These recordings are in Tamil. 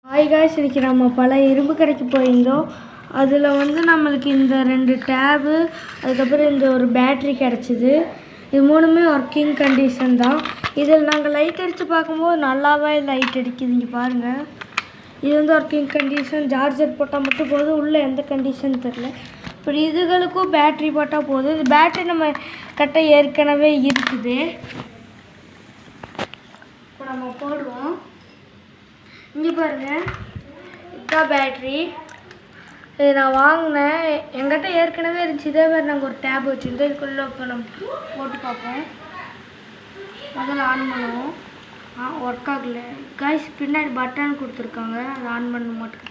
ஹாய் காய்ஸ், இன்றைக்கி நம்ம பல இரும்பு கடைக்கு போயிருந்தோம். அதில் வந்து நம்மளுக்கு இந்த 2 டேபு, அதுக்கப்புறம் இந்த ஒரு பேட்ரி கிடச்சிது. இது மூணுமே ஒர்க்கிங் கண்டிஷன் தான். இதில் நாங்கள் லைட் அடித்து பார்க்கும்போது நல்லாவே லைட் அடிக்குது. இங்கே பாருங்கள், இது வந்து ஒர்க்கிங் கண்டிஷன். சார்ஜர் போட்டால் மட்டும் போதும், உள்ளே எந்த கண்டிஷன் தெரில. இப்படி இதுகளுக்கும் பேட்ரி போட்டால் போதும். இது பேட்ரி நம்ம கட்ட ஏற்கனவே இருக்குது. இப்போ நம்ம போடுவோம். இங்கே பாருங்கள், இதுதான் பேட்ரி. இது நான் வாங்கினேன், எங்கிட்ட ஏற்கனவே இருந்துச்சு. இதே மாதிரி நாங்கள் ஒரு டேப் வச்சுருந்தோம். இதுக்குள்ளே இப்போ நம்ம போட்டு பார்ப்போம். முதல்ல ஆன் பண்ணுவோம். ஒர்க் ஆகலை காய்ஸ். பின்னாடி பட்டன் கொடுத்துருக்காங்க, அதை ஆன் பண்ண மாட்டேன்.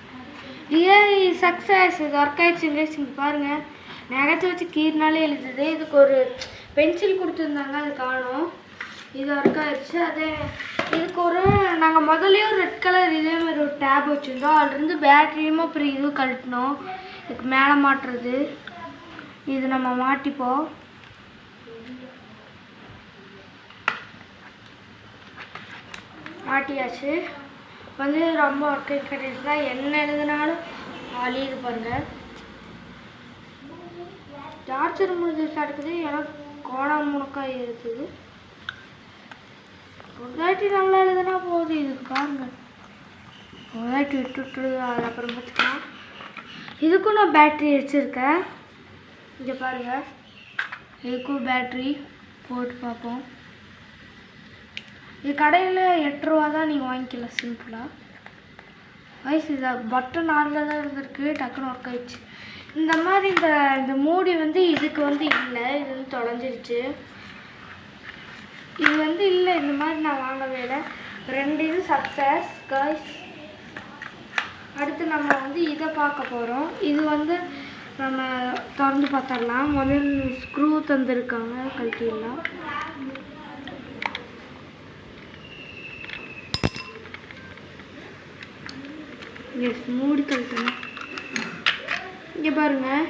சக்ஸஸ், இது ஒர்க் ஆகிடுச்சுங்க. இங்கே பாருங்கள், நகத்தை வச்சு கீறினாலே எழுதுது. இதுக்கு ஒரு பென்சில் கொடுத்துருந்தாங்க, அது காணும். இது ஒர்க் ஆகிடுச்சு. அதே இதுக்கு ஒரு நாங்கள் முதல்லையும் ரெட் கலர் இதே மாதிரி ஒரு டேப் வச்சுருந்தோம். அதுலேருந்து பேட்டரியும் அப்புறம் இதுவும் கழட்டினோம். இதுக்கு மேலே மாட்டுறது. இது நம்ம மாட்டிப்போம். மாட்டியாச்சு. வந்து ரொம்ப ஒர்க் கிடைச்சுன்னா என்ன எழுதுனாலும் அழியுது பாருங்கள். சார்ஜர் முடிஞ்சிருச்சா இருக்குது, எனக்கு கோணம் முணுக்காக இருக்குது. ஒரு தாட்டி நல்லா எழுதுனா போகுது. இதுக்கு பாருங்கள், ஒரு தாட்டி விட்டுட்டு அது அப்புறம் பார்த்துக்கலாம். இதுக்கும் நான் பேட்ரி வச்சுருக்கேன். இங்கே பாருங்கள், இதுக்கும் பேட்ரி போட்டு பார்ப்போம். இது கடையில் 8 ரூபா தான், நீங்கள் வாங்கிக்கலாம் சிம்பிளாக. வயசு இதை பட்டன் ஆனில் தான் இருந்திருக்கு, டக்குன்னு ஒர்க் ஆயிடுச்சு. இந்த மாதிரி இந்த மூடி வந்து இதுக்கு வந்து இல்லை, இது வந்து தொலைஞ்சிருச்சு. இது வந்து இல்லை, இந்த மாதிரி நான் வாங்கவே இல்லை. 2 இது சக்ஸஸ் காய்ஸ். அடுத்து நம்ம வந்து இதை பார்க்க போகிறோம். இது வந்து நம்ம திறந்து பார்த்துடலாம். முதல் ஸ்க்ரூ தந்துருக்காங்க, கழட்டிடலாம். எஸ், மூடி கழட்டணும். இங்கே பாருங்கள்,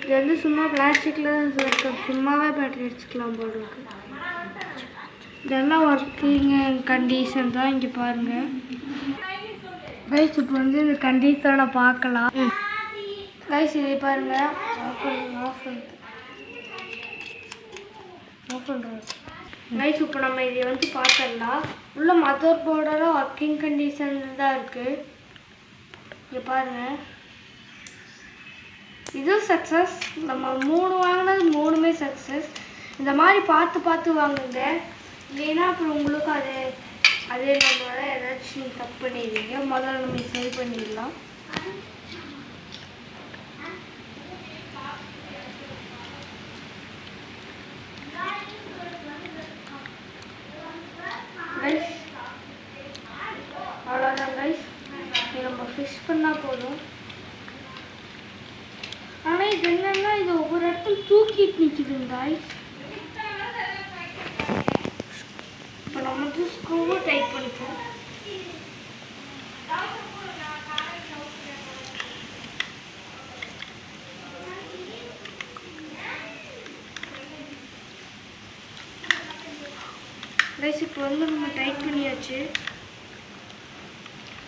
இது வந்து சும்மா பிளாஸ்டிக்கில் தான் இருக்க, சும்மாவே பேட்டரி அடிச்சுக்கலாம் போல இருக்கு. இதெல்லாம் ஒர்க்கிங் கண்டிஷன் தான். இங்கே பாருங்கள் கைஸ், இப்போ வந்து இந்த கண்டிஷனை பார்க்கலாம். கைஸ், இதை பாருங்கள், ஆஃப் பண்ணுறோம் கைஸ். இப்போ நம்ம இதை வந்து பார்த்துடலாம். உள்ள மதர் போர்டெல்லாம் ஒர்க்கிங் கண்டிஷன் தான் இருக்குது. இங்கே பாருங்கள், இதுவும் சக்ஸஸ். நம்ம 3 வாங்கினது 3மே சக்ஸஸ். இந்த மாதிரி பார்த்து வாங்குங்க, இல்லைன்னா அப்புறம் உங்களுக்கு அதே நம்மளோட ஏதாச்சும் தப்பு பண்ணிடுவீங்க. முதல்ல நம்ம சரி பண்ணிடலாம். கைஸ், அவ்வளோதான் கைஸ். நம்ம ஃபிஷ் பண்ணால் போதும். ஆனால் இது என்னன்னா, இது ஒவ்வொரு இடத்துல தூக்கிட்டு நிற்கிதுங்க கைஸ். இப்போ நம்ம வந்து ஸ்க்ரூவை டைட் பண்ணிப்போம். கைஸ், இப்போ வந்து நம்ம டைட் பண்ணியாச்சு.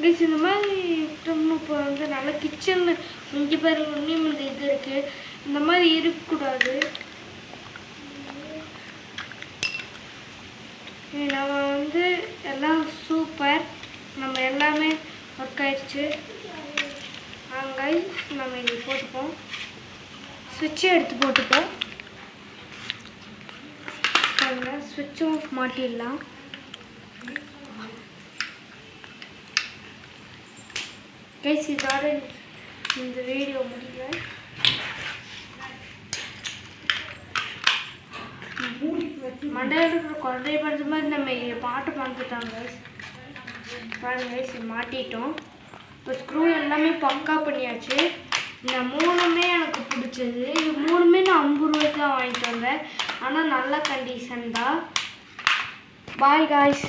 கைஸ், இந்த மாதிரி இப்போ வந்து நல்லா கிச்சனில் இங்கே பாருங்க, இன்னும் இந்த இது இருக்குது. இந்த மாதிரி இருக்கக்கூடாது. நம்ம வந்து எல்லாம் சூப்பர், நம்ம எல்லாமே ஒர்க் ஆயிடுச்சு. கைஸ், நம்ம இங்கே போட்டுப்போம். ஸ்விட்சை எடுத்து போட்டுப்போம். ஸ்விட்ச் ஆஃப் மாட்டிடலாம். கைஸ், இதோட இந்த வீடியோ முடியல. மண்டையில் இருக்கிற குழந்தைய படுத்த மாதிரி நம்ம பாட்டு பார்த்துட்டாங்க பாருங்க கைஸ். மாட்டிட்டோம். இப்போ ஸ்க்ரூ எல்லாமே பக்கா பண்ணியாச்சு. இந்த 3மே எனக்கு பிடிச்சது. இது 3மே நான் 50 ரூபாய்க்கு தான் வாங்கிட்டு வந்தேன். ஆனால் நல்ல கண்டிஷன் தான். Bye guys.